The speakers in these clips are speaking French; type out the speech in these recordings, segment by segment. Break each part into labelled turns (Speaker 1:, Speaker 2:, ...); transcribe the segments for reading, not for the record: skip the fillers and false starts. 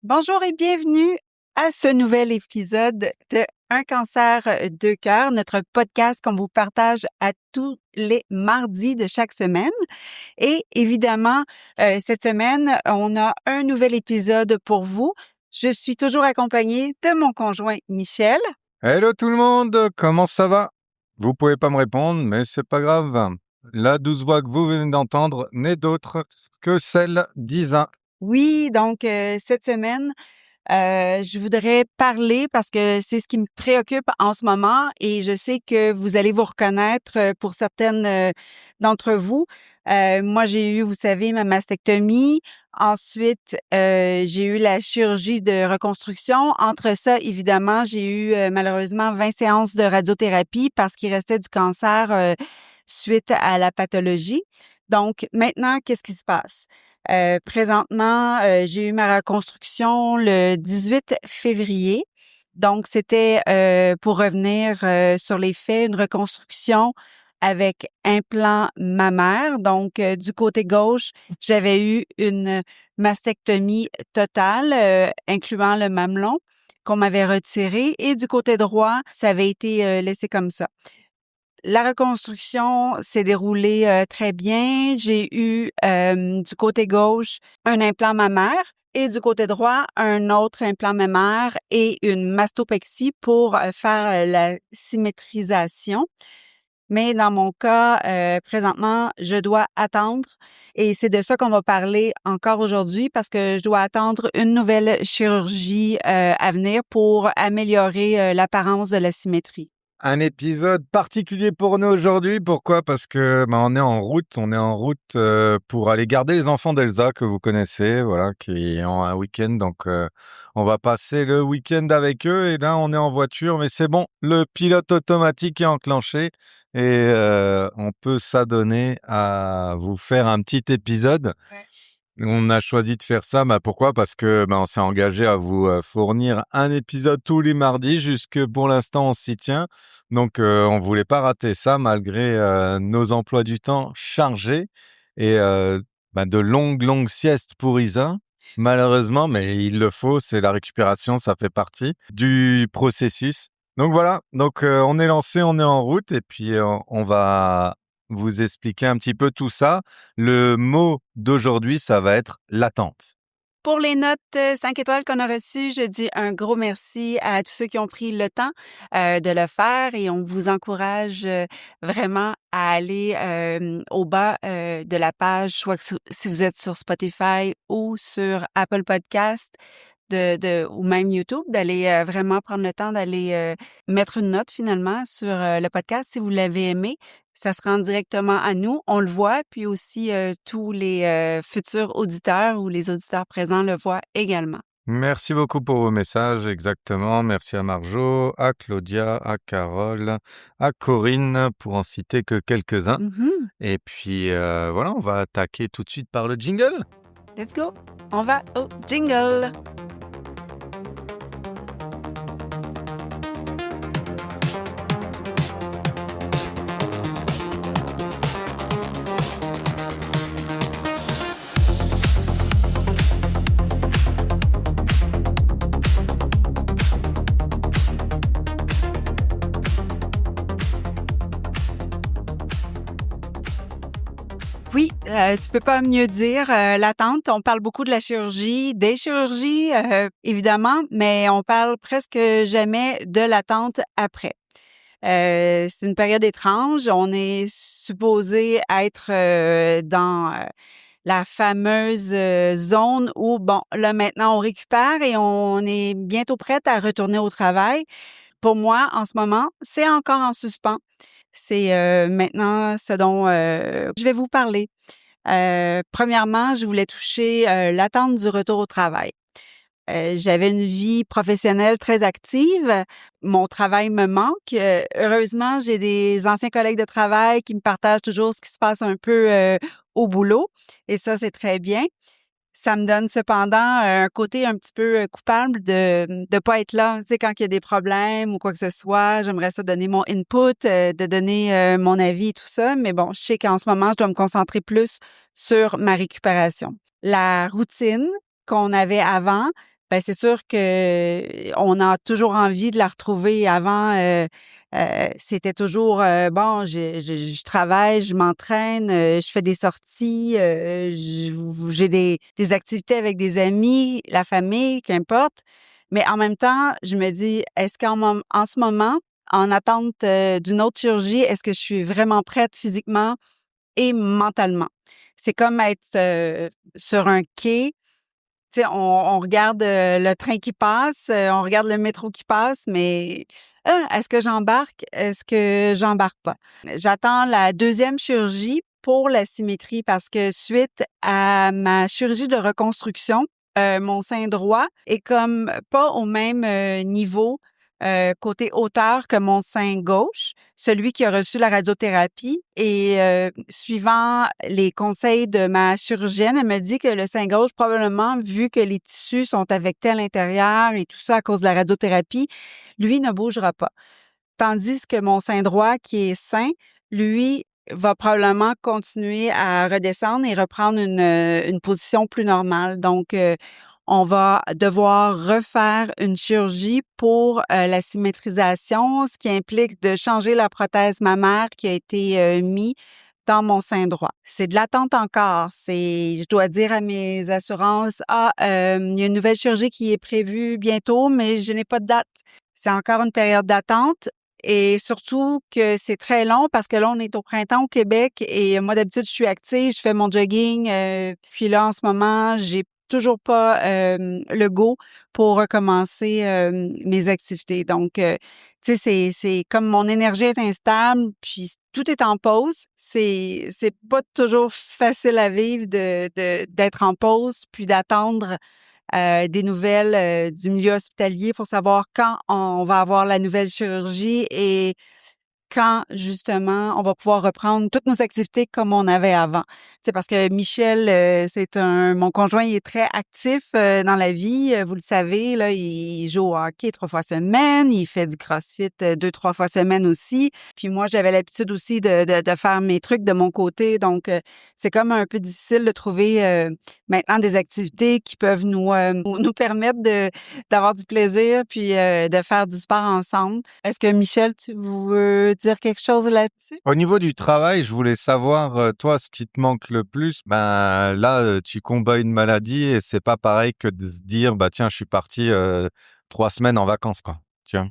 Speaker 1: Bonjour et bienvenue à ce nouvel épisode de Un cancer de cœur, notre podcast qu'on vous partage à tous les mardis de chaque semaine. Et évidemment, cette semaine, on a un nouvel épisode pour vous. Je suis toujours accompagnée de mon conjoint Michel.
Speaker 2: Hello tout le monde, comment ça va? Vous pouvez pas me répondre, mais c'est pas grave. La douce voix que vous venez d'entendre n'est d'autre que celle d'Isa.
Speaker 1: Oui, donc cette semaine, je voudrais parler parce que c'est ce qui me préoccupe en ce moment et je sais que vous allez vous reconnaître pour certaines d'entre vous. Moi, j'ai eu, vous savez, ma mastectomie. Ensuite, j'ai eu la chirurgie de reconstruction. Entre ça, évidemment, j'ai eu malheureusement 20 séances de radiothérapie parce qu'il restait du cancer suite à la pathologie. Donc, maintenant, qu'est-ce qui se passe? Présentement, j'ai eu ma reconstruction le 18 février. Donc, c'était, pour revenir sur les faits, une reconstruction avec implant mammaire. Donc, du côté gauche, j'avais eu une mastectomie totale, incluant le mamelon qu'on m'avait retiré. Et du côté droit, ça avait été laissé comme ça. La reconstruction s'est déroulée très bien. J'ai eu du côté gauche un implant mammaire et du côté droit un autre implant mammaire et une mastopexie pour faire la symétrisation. Mais dans mon cas, présentement, je dois attendre et c'est de ça qu'on va parler encore aujourd'hui parce que je dois attendre une nouvelle chirurgie à venir pour améliorer l'apparence de la symétrie.
Speaker 2: Un épisode particulier pour nous aujourd'hui. Pourquoi? Parce que on est en route. On est en route pour aller garder les enfants d'Elsa que vous connaissez, voilà, qui ont un week-end. Donc, on va passer le week-end avec eux. Et là, on est en voiture, mais c'est bon. Le pilote automatique est enclenché et on peut s'adonner à vous faire un petit épisode.
Speaker 1: Ouais.
Speaker 2: On a choisi de faire ça, pourquoi? Parce que on s'est engagé à vous fournir un épisode tous les mardis, jusque pour l'instant on s'y tient. Donc on voulait pas rater ça malgré nos emplois du temps chargés et de longues siestes pour Isa. Malheureusement, mais il le faut, c'est la récupération, ça fait partie du processus. Donc voilà, donc on est lancé, on est en route et puis on va vous expliquer un petit peu tout ça. Le mot d'aujourd'hui, ça va être l'attente.
Speaker 1: Pour les notes 5 étoiles qu'on a reçues, je dis un gros merci à tous ceux qui ont pris le temps de le faire et on vous encourage vraiment à aller au bas de la page, soit que si vous êtes sur Spotify ou sur Apple Podcast ou même YouTube, d'aller vraiment prendre le temps d'aller mettre une note finalement sur le podcast si vous l'avez aimé. Ça se rend directement à nous, on le voit, puis aussi tous les futurs auditeurs ou les auditeurs présents le voient également.
Speaker 2: Merci beaucoup pour vos messages, exactement. Merci à Marjo, à Claudia, à Carole, à Corinne, pour en citer que quelques-uns.
Speaker 1: Mhm.
Speaker 2: Et puis voilà, on va attaquer tout de suite par le jingle.
Speaker 1: Let's go! On va au jingle! Oui, tu peux pas mieux dire, l'attente. On parle beaucoup de la chirurgie, des chirurgies, évidemment, mais on parle presque jamais de l'attente après. C'est une période étrange. On est supposé être dans la fameuse zone où, bon, là maintenant, on récupère et on est bientôt prête à retourner au travail. Pour moi, en ce moment, c'est encore en suspens. C'est maintenant ce dont je vais vous parler. Premièrement, je voulais toucher l'attente du retour au travail. J'avais une vie professionnelle très active. Mon travail me manque. Heureusement, j'ai des anciens collègues de travail qui me partagent toujours ce qui se passe un peu au boulot. Et ça, c'est très bien. Ça me donne cependant un côté un petit peu coupable de pas être là. Tu sais, quand il y a des problèmes ou quoi que ce soit, j'aimerais ça donner mon input, de donner mon avis et tout ça. Mais bon, je sais qu'en ce moment, je dois me concentrer plus sur ma récupération. La routine qu'on avait avant, Ben c'est sûr que on a toujours envie de la retrouver. Avant, c'était toujours bon, je travaille, je m'entraîne, je fais des sorties, j'ai des activités avec des amis, la famille, qu'importe. Mais en même temps, je me dis, est-ce en ce moment, en attente d'une autre chirurgie, est-ce que je suis vraiment prête physiquement et mentalement? C'est comme être sur un quai. Tu sais, on regarde le train qui passe, on regarde le métro qui passe, mais est-ce que j'embarque? Est-ce que j'embarque pas? J'attends la deuxième chirurgie pour la symétrie parce que suite à ma chirurgie de reconstruction, mon sein droit est comme pas au même niveau côté hauteur que mon sein gauche, celui qui a reçu la radiothérapie. Et suivant les conseils de ma chirurgienne, elle me dit que le sein gauche, probablement, vu que les tissus sont affectés à l'intérieur et tout ça à cause de la radiothérapie, lui ne bougera pas. Tandis que mon sein droit, qui est sain, lui, va probablement continuer à redescendre et reprendre une position plus normale. Donc, on va devoir refaire une chirurgie pour la symétrisation, ce qui implique de changer la prothèse mammaire qui a été mise dans mon sein droit. C'est de l'attente encore. Je dois dire à mes assurances, il y a une nouvelle chirurgie qui est prévue bientôt, mais je n'ai pas de date. C'est encore une période d'attente. Et surtout que c'est très long parce que là, on est au printemps au Québec et moi, d'habitude, je suis active, je fais mon jogging. Puis là, en ce moment, j'ai toujours pas le go pour recommencer mes activités. Donc, tu sais, c'est comme mon énergie est instable, puis tout est en pause. C'est pas toujours facile à vivre d'être en pause, puis d'attendre des nouvelles du milieu hospitalier pour savoir quand on va avoir la nouvelle chirurgie et quand, justement, on va pouvoir reprendre toutes nos activités comme on avait avant. C'est parce que Michel, mon conjoint, il est très actif dans la vie. Vous le savez, là, il joue au hockey 3 fois semaine, il fait du CrossFit 2, 3 fois semaine aussi. Puis moi, j'avais l'habitude aussi de faire mes trucs de mon côté. Donc, c'est comme un peu difficile de trouver maintenant des activités qui peuvent nous permettre d'avoir du plaisir puis de faire du sport ensemble. Est-ce que Michel, tu veux dire quelque chose là-dessus?
Speaker 2: Au niveau du travail, je voulais savoir, toi, ce qui te manque le plus. Ben là, tu combats une maladie et c'est pas pareil que de se dire, bah tiens, je suis parti 3 semaines en vacances, quoi. Tu vois.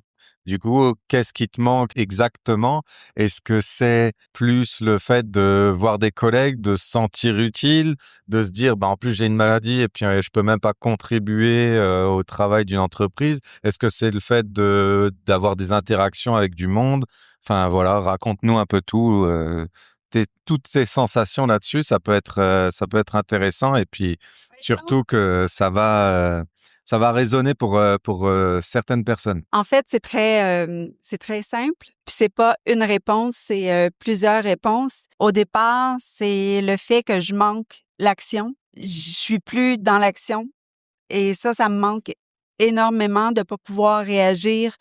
Speaker 2: Du coup, qu'est-ce qui te manque exactement? Est-ce que c'est plus le fait de voir des collègues, de se sentir utile, de se dire, bah en plus j'ai une maladie et puis je peux même pas contribuer au travail d'une entreprise? Est-ce que c'est le fait d'avoir des interactions avec du monde? Enfin voilà, raconte-nous un peu tout, toutes ces sensations là-dessus, ça peut être intéressant et puis surtout que ça va résonner pour certaines personnes.
Speaker 1: En fait, c'est très simple, puis c'est pas une réponse, c'est plusieurs réponses. Au départ, c'est le fait que je manque l'action. Je suis plus dans l'action et ça me manque énormément de pas pouvoir réagir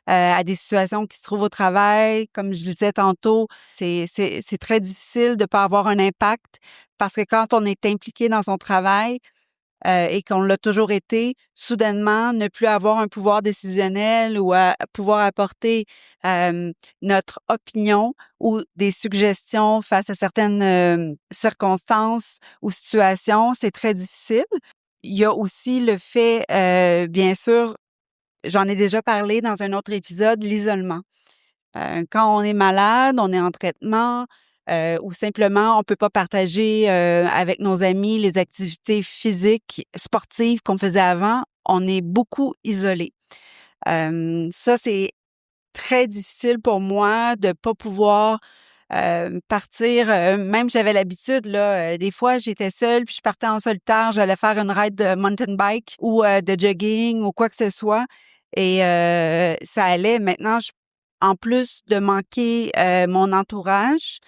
Speaker 1: à des situations qui se trouvent au travail. Comme je le disais tantôt, c'est très difficile de pas avoir un impact parce que quand on est impliqué dans son travail, et qu'on l'a toujours été, soudainement, ne plus avoir un pouvoir décisionnel ou à pouvoir apporter notre opinion ou des suggestions face à certaines circonstances ou situations, c'est très difficile. Il y a aussi le fait, bien sûr, j'en ai déjà parlé dans un autre épisode, l'isolement. Quand on est malade, on est en traitement, ou simplement on peut pas partager, avec nos amis les activités physiques, sportives qu'on faisait avant, on est beaucoup isolé. Ça, c'est très difficile pour moi de pas pouvoir, partir, même j'avais l'habitude là, des fois j'étais seule puis je partais en solitaire, j'allais faire une ride de mountain bike ou de jogging ou quoi que ce soit et ça allait. Maintenant en plus de manquer, mon entourage,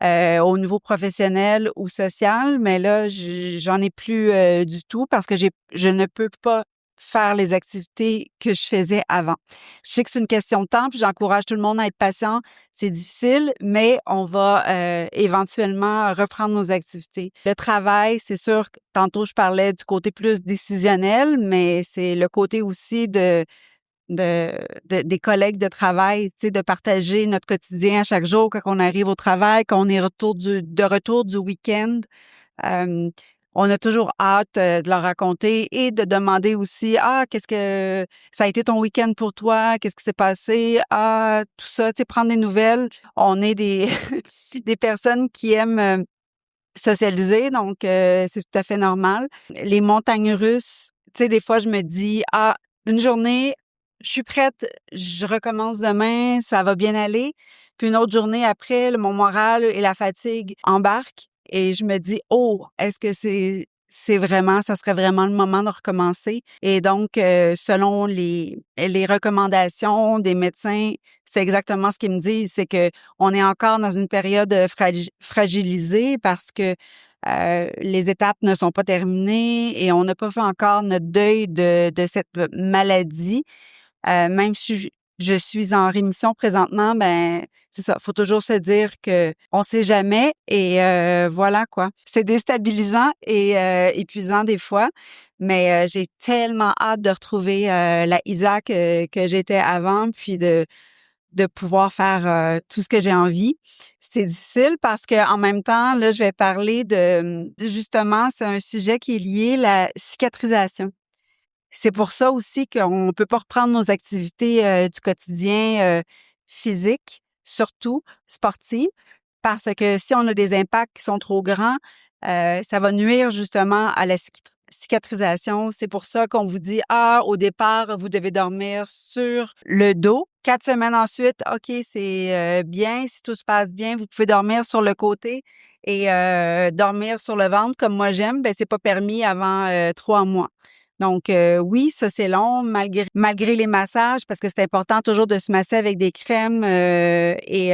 Speaker 1: au niveau professionnel ou social, mais là j'en ai plus, du tout parce que je ne peux pas faire les activités que je faisais avant. Je sais que c'est une question de temps, puis j'encourage tout le monde à être patient. C'est difficile, mais on va éventuellement reprendre nos activités. Le travail, c'est sûr que tantôt je parlais du côté plus décisionnel, mais c'est le côté aussi des collègues de travail, tu sais, de partager notre quotidien à chaque jour quand on arrive au travail, quand on est de retour du week-end. Euh, on a toujours hâte de leur raconter et de demander aussi, qu'est-ce que ça a été ton week-end pour toi? Qu'est-ce qui s'est passé? Tout ça, tu sais, prendre des nouvelles. On est des des personnes qui aiment socialiser, donc c'est tout à fait normal. Les montagnes russes, tu sais, des fois, je me dis, une journée, je suis prête, je recommence demain, ça va bien aller. Puis une autre journée après, mon moral et la fatigue embarquent et je me dis, oh, est-ce que ça serait vraiment le moment de recommencer? Et donc, selon les recommandations des médecins, c'est exactement ce qu'ils me disent, c'est que on est encore dans une période fragilisée parce que les étapes ne sont pas terminées et on n'a pas fait encore notre deuil de cette maladie. Même si je suis en rémission présentement, ben c'est ça. Faut toujours se dire que on sait jamais et voilà quoi. C'est déstabilisant et épuisant des fois, mais j'ai tellement hâte de retrouver la Isa que j'étais avant, puis de pouvoir faire tout ce que j'ai envie. C'est difficile parce que en même temps, là, je vais parler justement, c'est un sujet qui est lié la cicatrisation. C'est pour ça aussi qu'on peut pas reprendre nos activités du quotidien physiques, surtout sportives, parce que si on a des impacts qui sont trop grands, ça va nuire justement à la cicatrisation. C'est pour ça qu'on vous dit, au départ, vous devez dormir sur le dos. 4 semaines ensuite, OK, c'est bien. Si tout se passe bien, vous pouvez dormir sur le côté et dormir sur le ventre comme moi j'aime. Ben c'est pas permis avant 3 mois. Donc oui, ça c'est long malgré les massages parce que c'est important toujours de se masser avec des crèmes et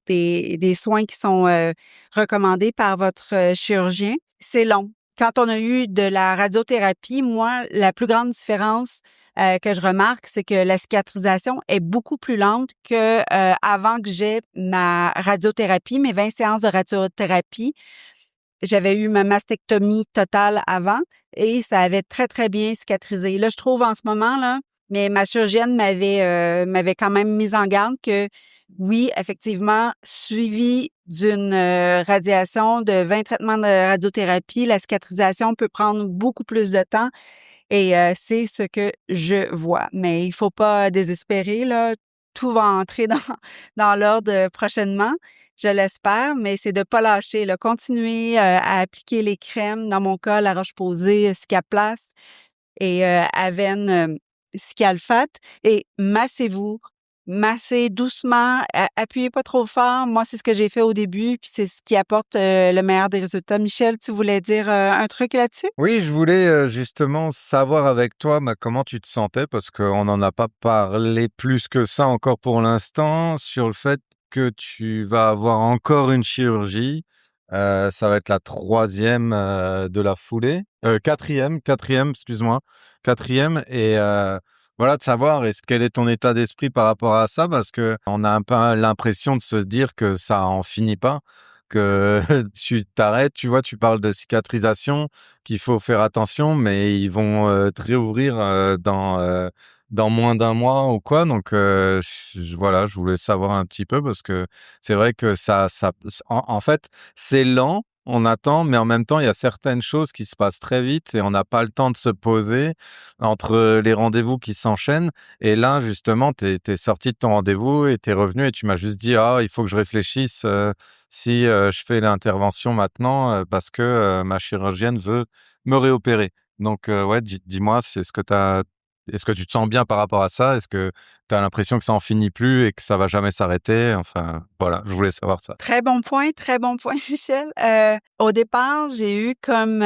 Speaker 1: des soins qui sont recommandés par votre chirurgien. C'est long. Quand on a eu de la radiothérapie, moi, la plus grande différence que je remarque, c'est que la cicatrisation est beaucoup plus lente que avant que j'aie ma radiothérapie, mes 20 séances de radiothérapie. J'avais eu ma mastectomie totale avant et ça avait très, très bien cicatrisé. Là, je trouve en ce moment, là, mais ma chirurgienne m'avait quand même mise en garde que oui, effectivement, suivi d'une radiation, de 20 traitements de radiothérapie, la cicatrisation peut prendre beaucoup plus de temps et c'est ce que je vois. Mais il faut pas désespérer, là. Tout va entrer dans l'ordre prochainement, je l'espère, mais c'est de pas lâcher, là. Continuer à appliquer les crèmes. Dans mon cas, la Roche-Posay, Cicaplast et Avène, Cicalfate et massez-vous. Massez doucement, appuyez pas trop fort. Moi, c'est ce que j'ai fait au début, puis c'est ce qui apporte le meilleur des résultats. Michel, tu voulais dire un truc là-dessus?
Speaker 2: Oui, je voulais justement savoir avec toi comment tu te sentais, parce qu'on n'en a pas parlé plus que ça encore pour l'instant, sur le fait que tu vas avoir encore une chirurgie. Ça va être la troisième de la foulée. Quatrième, excuse-moi. Quatrième. Et voilà, de savoir quel est ton état d'esprit par rapport à ça, parce que on a un peu l'impression de se dire que ça en finit pas, que tu t'arrêtes, tu vois, tu parles de cicatrisation, qu'il faut faire attention, mais ils vont te réouvrir dans moins d'un mois ou quoi. Donc voilà, je voulais savoir un petit peu parce que c'est vrai que en fait, c'est lent, on attend, mais en même temps, il y a certaines choses qui se passent très vite et on n'a pas le temps de se poser entre les rendez-vous qui s'enchaînent. Et là, justement, t'es sorti de ton rendez-vous et t'es revenu et tu m'as juste dit, il faut que je réfléchisse si je fais l'intervention maintenant parce que ma chirurgienne veut me réopérer. Donc ouais, dis-moi, est-ce que tu te sens bien par rapport à ça? Est-ce que tu as l'impression que ça en finit plus et que ça va jamais s'arrêter? Enfin, voilà, je voulais savoir ça.
Speaker 1: Très bon point, Michel. Au départ, j'ai eu comme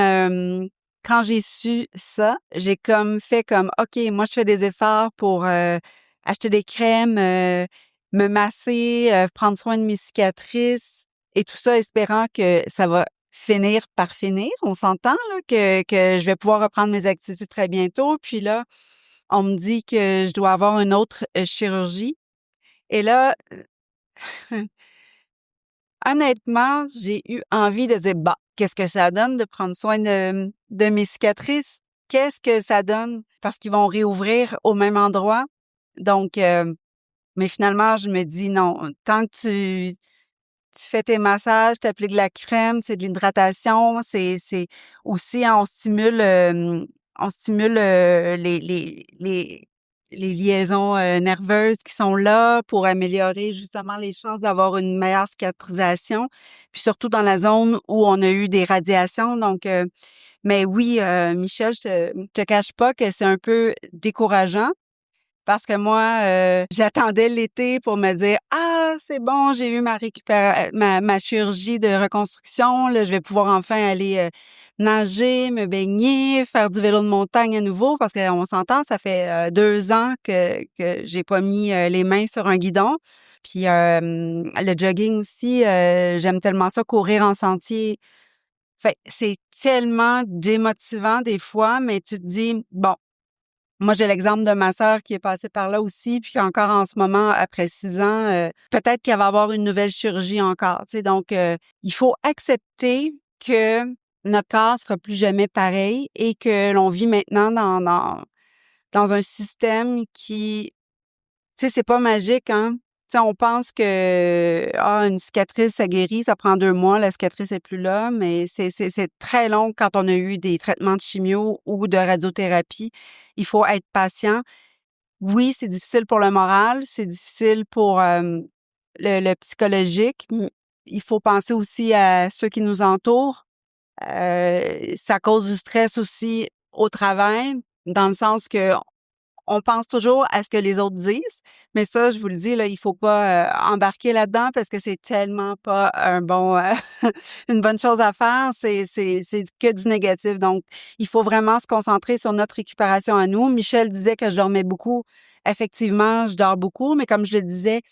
Speaker 1: quand j'ai su ça, j'ai comme fait comme OK, moi je fais des efforts pour acheter des crèmes, me masser, prendre soin de mes cicatrices et tout ça, espérant que ça va finir par finir. On s'entend là que je vais pouvoir reprendre mes activités très bientôt. Puis là, on me dit que je dois avoir une autre chirurgie. Et là, honnêtement, j'ai eu envie de dire, bah, qu'est-ce que ça donne de prendre soin de mes cicatrices? Qu'est-ce que ça donne? Parce qu'ils vont réouvrir au même endroit. Donc, mais finalement, je me dis non, tant que tu fais tes massages, tu appliques de la crème, c'est de l'hydratation, c'est aussi, hein, on stimule les liaisons nerveuses qui sont là pour améliorer justement les chances d'avoir une meilleure cicatrisation, puis surtout dans la zone où on a eu des radiations. Donc, mais oui, Michel, je te cache pas que c'est un peu décourageant. Parce que moi, j'attendais l'été pour me dire: «Ah, c'est bon, j'ai eu ma chirurgie de reconstruction, là, je vais pouvoir enfin aller, nager, me baigner, faire du vélo de montagne à nouveau». Parce qu'on s'entend, ça fait, 2 ans que j'ai pas mis, les mains sur un guidon. Puis, le jogging aussi, j'aime tellement ça, courir en sentier. Fait c'est tellement démotivant des fois, mais tu te dis: «Bon». Moi, j'ai l'exemple de ma sœur qui est passée par là aussi, puis qu'encore en ce moment, après 6 ans, peut-être qu'elle va avoir une nouvelle chirurgie encore, tu sais. Donc, il faut accepter que notre corps sera plus jamais pareil et que l'on vit maintenant dans un système qui, tu sais, c'est pas magique, hein. Tu sais, on pense que, ah, une cicatrice, ça guérit, ça prend 2 mois, la cicatrice est plus là, mais c'est très long quand on a eu des traitements de chimio ou de radiothérapie. Il faut être patient. Oui, c'est difficile pour le moral, c'est difficile pour, le psychologique. Il faut penser aussi à ceux qui nous entourent. Ça cause du stress aussi au travail, dans le sens que on pense toujours à ce que les autres disent, mais ça, je vous le dis, là, il faut pas, embarquer là-dedans parce que c'est tellement pas un bon, une bonne chose à faire. C'est que du négatif. Donc, il faut vraiment se concentrer sur notre récupération à nous. Michel disait que je dormais beaucoup. Effectivement, je dors beaucoup, mais comme je le disais,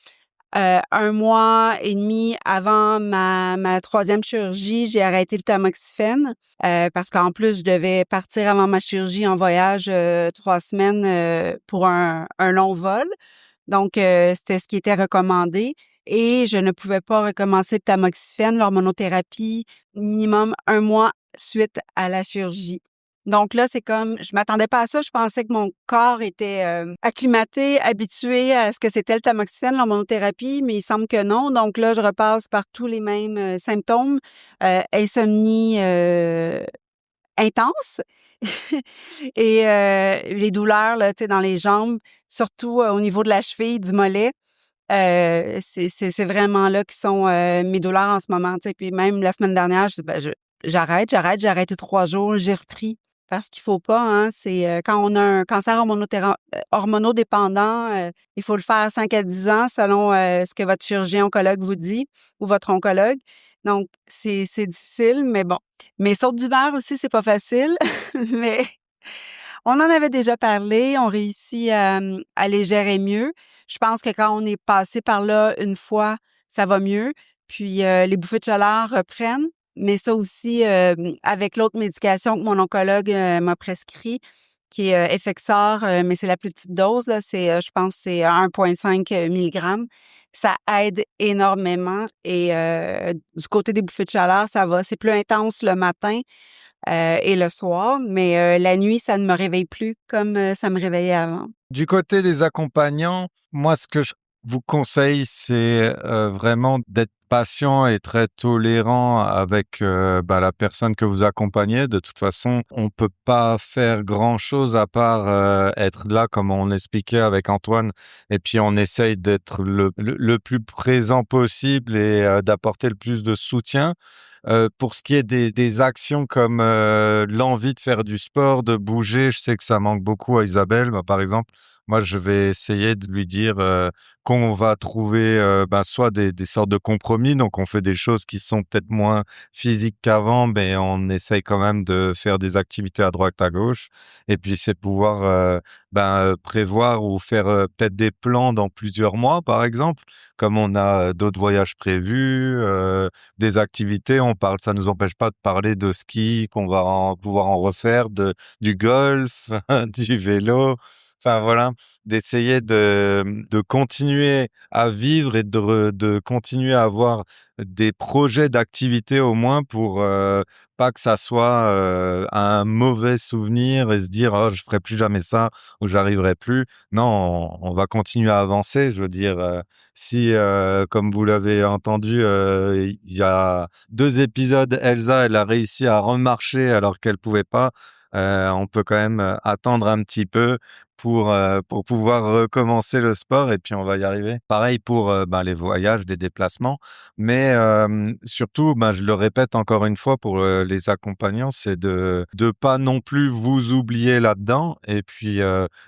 Speaker 1: 1 mois et demi avant ma 3e chirurgie, j'ai arrêté le tamoxifène, parce qu'en plus, je devais partir avant ma chirurgie en voyage, 3 semaines, pour un long vol. Donc, c'était ce qui était recommandé et je ne pouvais pas recommencer le tamoxifène, l'hormonothérapie, minimum 1 mois suite à la chirurgie. Donc là, c'est comme je m'attendais pas à ça, je pensais que mon corps était, acclimaté, habitué à ce que c'était le tamoxifène, l'hormonothérapie, mais il semble que non. Donc là, je repasse par tous les mêmes, symptômes, insomnie, intense et les douleurs là, tu sais, dans les jambes, surtout, au niveau de la cheville, du mollet. C'est vraiment là qui sont, mes douleurs en ce moment, tu sais. Puis même la semaine dernière, je dis: «Ben, j'arrête». J'ai arrêté 3 jours, j'ai repris parce qu'il faut pas, hein, c'est, quand on a un cancer hormonodépendant, il faut le faire 5 à 10 ans selon, ce que votre chirurgien oncologue vous dit ou votre oncologue. Donc c'est difficile, mais bon. Mes sautes d'humeur aussi, c'est pas facile, mais on en avait déjà parlé, on réussit à les gérer mieux. Je pense que quand on est passé par là une fois, ça va mieux. Puis les bouffées de chaleur reprennent, mais ça aussi avec l'autre médication que mon oncologue m'a prescrit, qui est Effexor, mais c'est la plus petite dose, là, c'est je pense c'est 1,5 milligrammes. Ça aide énormément et du côté des bouffées de chaleur, ça va. C'est plus intense le matin, et le soir, mais la nuit, ça ne me réveille plus comme, ça me réveillait avant.
Speaker 2: Du côté des accompagnants, moi, ce que je vous conseille, c'est vraiment d'être patient et très tolérant avec la personne que vous accompagnez. De toute façon, on peut pas faire grand-chose à part être là, comme on expliquait avec Antoine, et puis on essaye d'être le plus présent possible et d'apporter le plus de soutien. Pour ce qui est des actions comme l'envie de faire du sport, de bouger, je sais que ça manque beaucoup à Isabelle. Par exemple, moi, je vais essayer de lui dire qu'on va trouver soit des sortes de compromis. Donc, on fait des choses qui sont peut-être moins physiques qu'avant, mais on essaye quand même de faire des activités à droite, à gauche. Et puis, c'est pouvoir prévoir ou faire peut-être des plans dans plusieurs mois, par exemple, comme on a d'autres voyages prévus, des activités. Ça nous empêche pas de parler de ski, qu'on va pouvoir en refaire, du golf, du vélo. Enfin voilà, d'essayer de continuer à vivre et de continuer à avoir des projets d'activité au moins pour pas que ça soit un mauvais souvenir et se dire oh je ferai plus jamais ça ou j'arriverai plus. Non, on va continuer à avancer. Je veux dire, si comme vous l'avez entendu, il y a 2 épisodes, Elsa elle a réussi à remarcher alors qu'elle pouvait pas. On peut quand même attendre un petit peu pour pouvoir recommencer le sport et puis on va y arriver. Pareil pour les voyages, les déplacements, mais surtout, je le répète encore une fois pour les accompagnants, c'est de pas non plus vous oublier là-dedans et puis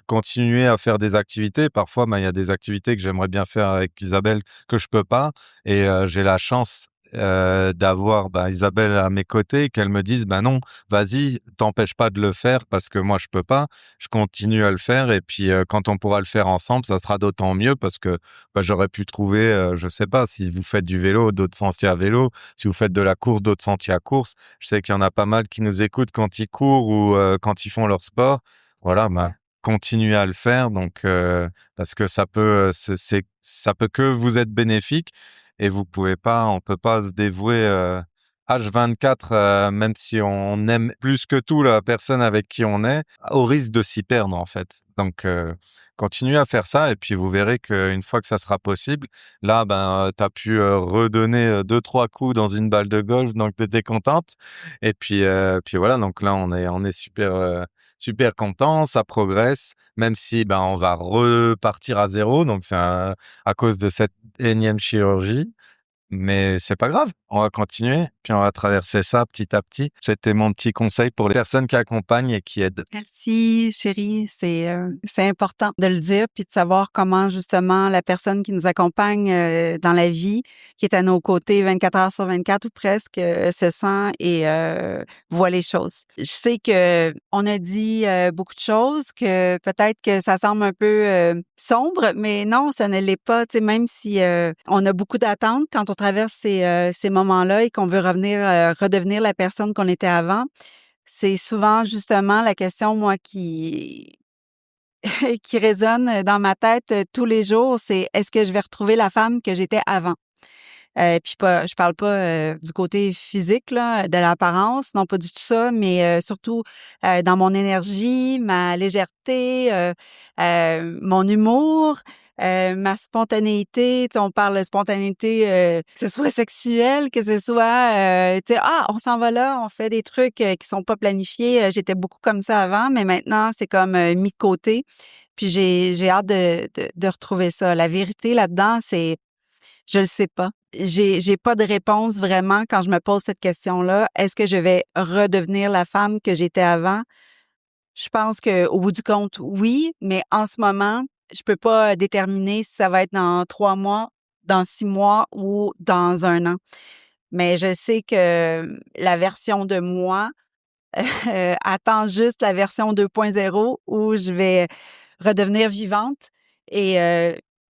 Speaker 2: continuer à faire des activités. Parfois, il y a des activités que j'aimerais bien faire avec Isabelle que je peux pas et j'ai la chance d'avoir Isabelle à mes côtés, qu'elle me dise non, vas-y, t'empêche pas de le faire parce que moi je peux pas, je continue à le faire et puis quand on pourra le faire ensemble, ça sera d'autant mieux parce que j'aurais pu trouver, je sais pas, si vous faites du vélo, d'autres sentiers à vélo, si vous faites de la course, d'autres sentiers à course. Je sais qu'il y en a pas mal qui nous écoutent quand ils courent ou quand ils font leur sport. Voilà, continuez à le faire donc parce que ça peut que vous être bénéfique et on peut pas se dévouer H24 même si on aime plus que tout la personne avec qui on est au risque de s'y perdre en fait. Donc continuez à faire ça et puis vous verrez qu'une fois que ça sera possible, là tu as pu redonner 2 3 coups dans une balle de golf donc tu étais contente et puis voilà donc là on est super content, ça progresse même si on va repartir à zéro donc à cause de cette énième chirurgie. Mais c'est pas grave, on va continuer, puis on va traverser ça petit à petit. C'était mon petit conseil pour les personnes qui accompagnent et qui aident.
Speaker 1: Merci, chérie. C'est important de le dire puis de savoir comment justement la personne qui nous accompagne dans la vie, qui est à nos côtés 24 heures sur 24 ou presque, se sent et voit les choses. Je sais que on a dit beaucoup de choses, que peut-être que ça semble un peu sombre, mais non, ça ne l'est pas. Tu sais, même si on a beaucoup d'attentes quand on traverse ces moments-là et qu'on veut redevenir la personne qu'on était avant. C'est souvent justement la question, moi, qui qui résonne dans ma tête tous les jours, c'est: «Est-ce que je vais retrouver la femme que j'étais avant?» Puis je parle pas du côté physique là, de l'apparence, non pas du tout ça, mais surtout dans mon énergie, ma légèreté, mon humour, ma spontanéité. Tu sais, on parle de spontanéité, que ce soit sexuelle, que ce soit, tu sais: «Ah, on s'en va là, on fait des trucs qui sont pas planifiés». J'étais beaucoup comme ça avant, mais maintenant c'est comme mis de côté. Puis j'ai hâte de retrouver ça. La vérité là-dedans, c'est je le sais pas. J'ai pas de réponse vraiment quand je me pose cette question-là. Est-ce que je vais redevenir la femme que j'étais avant? Je pense qu'au bout du compte, oui, mais en ce moment, je peux pas déterminer si ça va être dans 3 mois, dans 6 mois ou dans 1 an. Mais je sais que la version de moi, attend juste la version 2.0 où je vais redevenir vivante et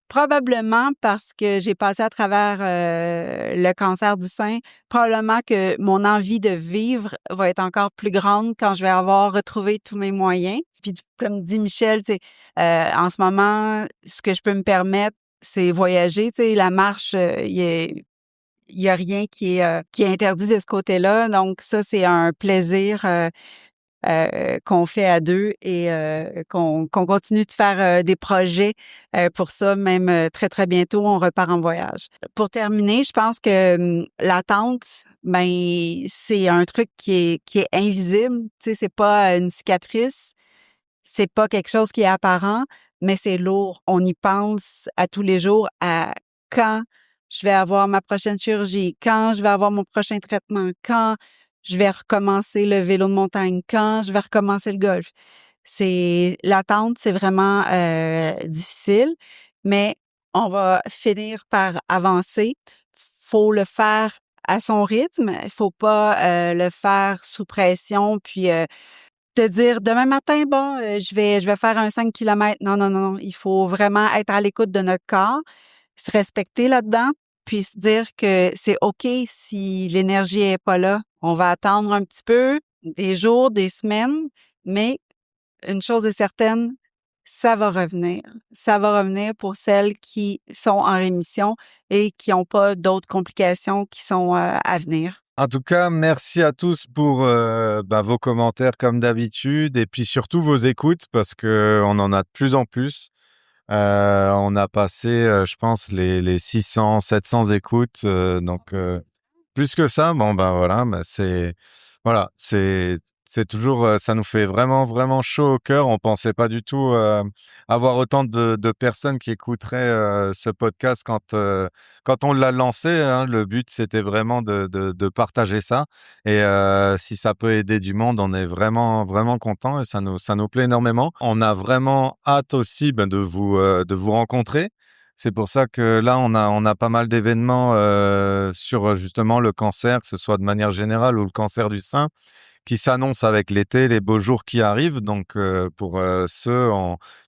Speaker 1: probablement parce que j'ai passé à travers, le cancer du sein, probablement que mon envie de vivre va être encore plus grande quand je vais avoir retrouvé tous mes moyens. Puis comme dit Michel, tu sais, en ce moment, ce que je peux me permettre, c'est voyager, tu sais, la marche, il y a rien qui est interdit de ce côté-là. Donc ça, c'est un plaisir, qu'on fait à 2 et qu'on continue de faire, des projets, pour ça. Même, très, très bientôt, on repart en voyage. Pour terminer, je pense que, l'attente, c'est un truc qui est invisible. Tu sais, c'est pas une cicatrice, c'est pas quelque chose qui est apparent, mais c'est lourd. On y pense à tous les jours à quand je vais avoir ma prochaine chirurgie, quand je vais avoir mon prochain traitement, quand je vais recommencer le vélo de montagne, quand je vais recommencer le golf. L'attente, c'est vraiment difficile, mais on va finir par avancer. Faut le faire à son rythme. Il faut pas le faire sous pression, puis te dire demain matin, bon, je vais faire un 5 kilomètres. Non, non, non, non. Il faut vraiment être à l'écoute de notre corps, se respecter là-dedans, puis se dire que c'est OK si l'énergie est pas là. On va attendre un petit peu, des jours, des semaines, mais une chose est certaine, ça va revenir. Ça va revenir pour celles qui sont en rémission et qui n'ont pas d'autres complications qui sont à venir.
Speaker 2: En tout cas, merci à tous pour vos commentaires comme d'habitude et puis surtout vos écoutes parce que on en a de plus en plus. On a passé, je pense, les 600, 700 écoutes, donc plus que ça. Bon, ben voilà, c'est toujours, ça nous fait vraiment, vraiment chaud au cœur. On pensait pas du tout avoir autant de personnes qui écouteraient ce podcast quand on l'a lancé. Hein. Le but, c'était vraiment de partager ça. Et si ça peut aider du monde, on est vraiment, vraiment content et ça nous plaît énormément. On a vraiment hâte aussi de vous rencontrer. C'est pour ça que là, on a pas mal d'événements sur justement le cancer, que ce soit de manière générale ou le cancer du sein, qui s'annonce avec l'été, les beaux jours qui arrivent. Donc, pour ceux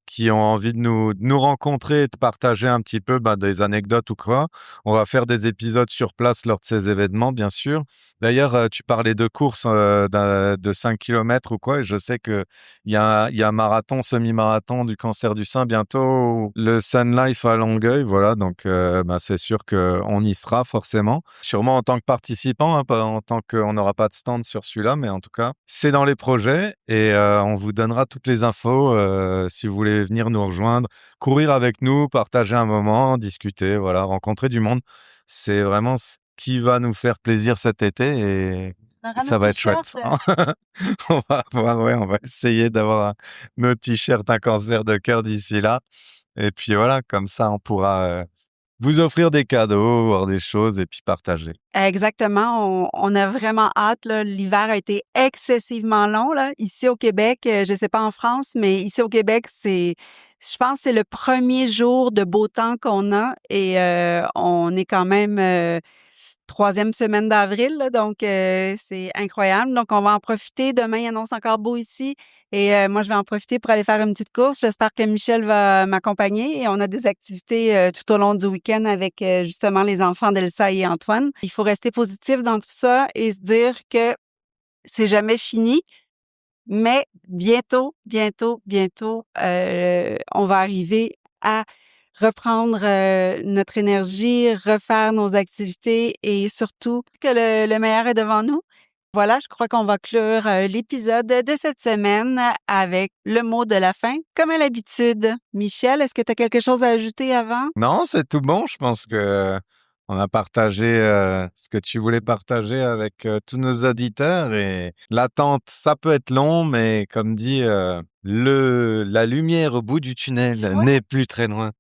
Speaker 2: qui ont envie de nous rencontrer et de partager un petit peu des anecdotes ou quoi, on va faire des épisodes sur place lors de ces événements, bien sûr. D'ailleurs, tu parlais de courses de 5 kilomètres ou quoi, et je sais qu'il y a un marathon, semi-marathon du cancer du sein bientôt, le Sun Life à Longueuil, voilà. Donc, c'est sûr qu'on y sera forcément. Sûrement en tant que participant, hein, pas en tant qu'on n'aura pas de stand sur celui-là, mais en tout cas, c'est dans les projets et on vous donnera toutes les infos si vous voulez venir nous rejoindre, courir avec nous, partager un moment, discuter, voilà, rencontrer du monde. C'est vraiment ce qui va nous faire plaisir cet été et ça va être chouette. On va essayer d'avoir nos t-shirts un cancer de cœur d'ici là. Et puis voilà, comme ça, on pourra vous offrir des cadeaux, voir des choses et puis partager.
Speaker 1: Exactement. On a vraiment hâte, là. L'hiver a été excessivement long, là. Ici au Québec, je sais pas en France, mais ici au Québec, je pense que c'est le premier jour de beau temps qu'on a et on est quand même troisième semaine d'avril, là, donc c'est incroyable. Donc, on va en profiter. Demain, il annonce encore beau ici et moi, je vais en profiter pour aller faire une petite course. J'espère que Michel va m'accompagner et on a des activités tout au long du week-end avec justement les enfants d'Elsa et Antoine. Il faut rester positif dans tout ça et se dire que c'est jamais fini, mais bientôt, bientôt, bientôt, on va arriver à reprendre notre énergie, refaire nos activités et surtout que le meilleur est devant nous. Voilà, je crois qu'on va clore l'épisode de cette semaine avec le mot de la fin, comme à l'habitude. Michel, est-ce que tu as quelque chose à ajouter avant?
Speaker 2: Non, c'est tout bon. Je pense que on a partagé ce que tu voulais partager avec tous nos auditeurs et l'attente, ça peut être long, mais comme dit, la lumière au bout du tunnel
Speaker 1: Ouais.
Speaker 2: n'est plus très loin.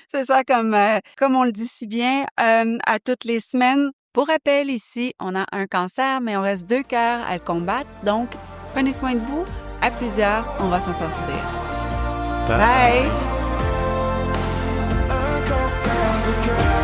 Speaker 1: C'est ça, comme on le dit si bien, à toutes les semaines. Pour rappel, ici, on a un cancer, mais on reste 2 cœurs à le combattre. Donc, prenez soin de vous. À plusieurs, on va s'en sortir. Bye!
Speaker 3: Un cancer de cœur.